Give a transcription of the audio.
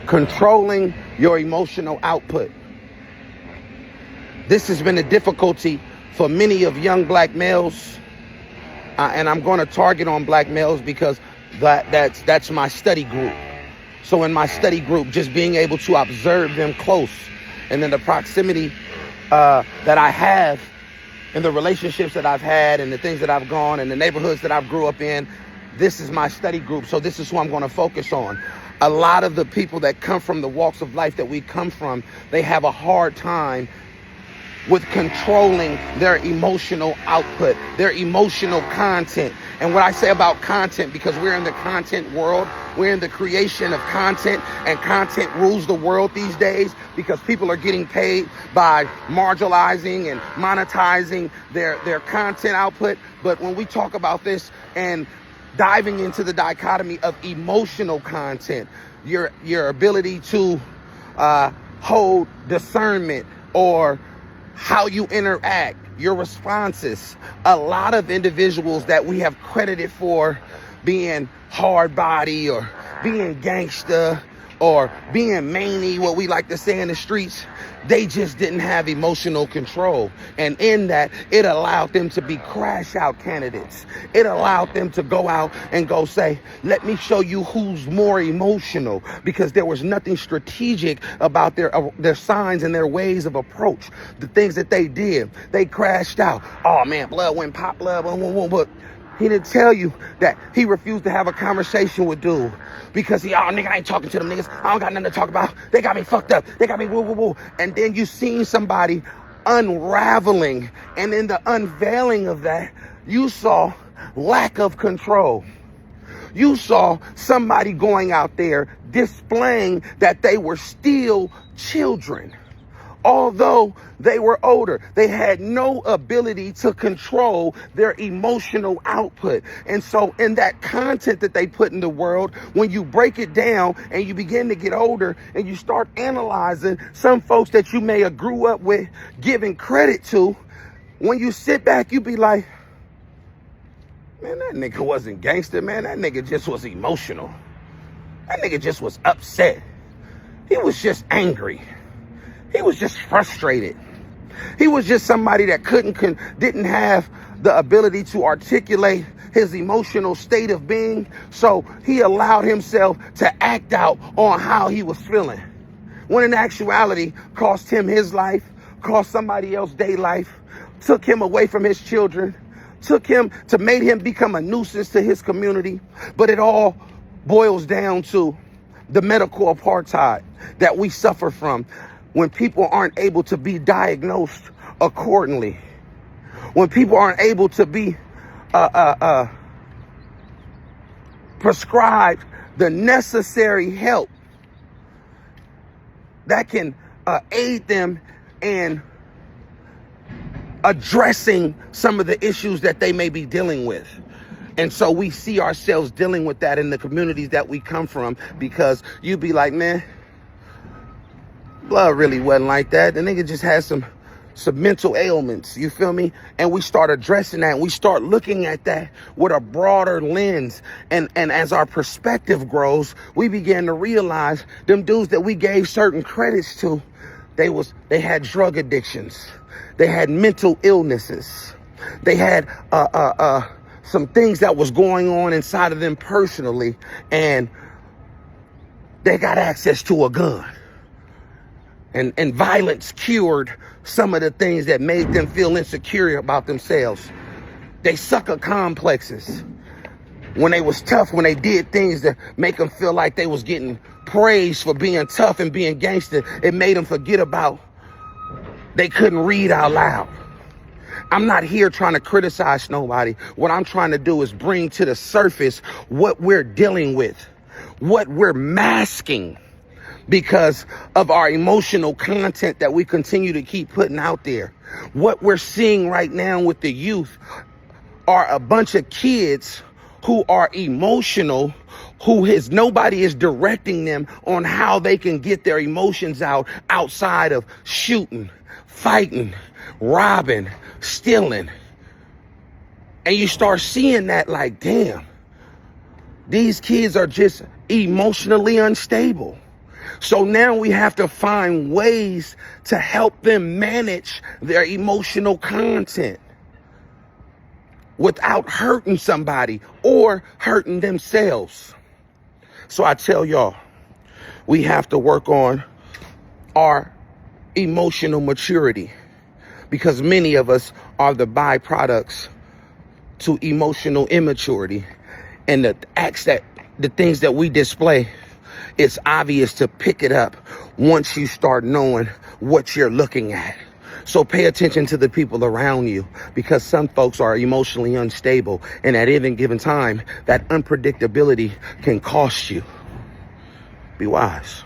Controlling your emotional output. This has been a difficulty for many of young black males, and I'm going to target on black males because that's my study group. So in my study group, just being able to observe them close, and then the proximity that I have, and the relationships that I've had, and the things that I've gone, and the neighborhoods that I've grew up in, this is my study group. So this is who I'm going to focus on. A lot of the people that come from the walks of life that we come from, they have a hard time with controlling their emotional output, their emotional content. And what I say about content, because we're in the content world, we're in the creation of content, and content rules the world these days because people are getting paid by marginalizing and monetizing their content output. But when we talk about this and diving into the dichotomy of emotional content, your ability to hold discernment, or how you interact, your responses. A lot of individuals that we have credited for being hard body, or being gangsta, or being manly, what we like to say in the streets, they just didn't have emotional control. And in that, it allowed them to be crash out candidates. It allowed them to go out and go say, let me show you who's more emotional, because there was nothing strategic about their signs and their ways of approach. The things that they did, they crashed out. Oh man, blood went pop, blood, but he didn't tell you that he refused to have a conversation with dude because nigga, I ain't talking to them niggas. I don't got nothing to talk about. They got me fucked up. They got me woo, woo, woo. And then you seen somebody unraveling, and in the unveiling of that, you saw lack of control. You saw somebody going out there displaying that they were still children. Although they were older, they had no ability to control their emotional output. And so in that content that they put in the world, when you break it down and you begin to get older and you start analyzing some folks that you may have grew up with, giving credit to, when you sit back, you be like, man, that nigga wasn't gangster, man. That nigga just was emotional. That nigga just was upset. He was just angry. He was just frustrated. He was just somebody that didn't have the ability to articulate his emotional state of being. So he allowed himself to act out on how he was feeling, when in actuality cost him his life, cost somebody else their life, took him away from his children, made him become a nuisance to his community. But it all boils down to the medical apartheid that we suffer from. When people aren't able to be diagnosed accordingly, when people aren't able to be prescribed the necessary help that can aid them in addressing some of the issues that they may be dealing with. And so we see ourselves dealing with that in the communities that we come from, because you be like, man, blood really wasn't like that. The nigga just has some mental ailments, you feel me? And we start addressing that, and we start looking at that with a broader lens. And as our perspective grows, we begin to realize them dudes that we gave certain credits to, they had drug addictions. They had mental illnesses. They had some things that was going on inside of them personally, and they got access to a gun. And violence cured some of the things that made them feel insecure about themselves. They sucker complexes. When they was tough, when they did things that make them feel like they was getting praised for being tough and being gangster, it made them forget about they couldn't read out loud. I'm not here trying to criticize nobody. What I'm trying to do is bring to the surface what we're dealing with, what we're masking, because of our emotional content that we continue to keep putting out there. What we're seeing right now with the youth are a bunch of kids who are emotional, nobody is directing them on how they can get their emotions out outside of shooting, fighting, robbing, stealing. And you start seeing that like, damn, these kids are just emotionally unstable. So now we have to find ways to help them manage their emotional content without hurting somebody or hurting themselves. So I tell y'all, we have to work on our emotional maturity, because many of us are the byproducts to emotional immaturity. And the things that we display, it's obvious to pick it up once you start knowing what you're looking at. So pay attention to the people around you, because some folks are emotionally unstable, and at any given time, that unpredictability can cost you. Be wise.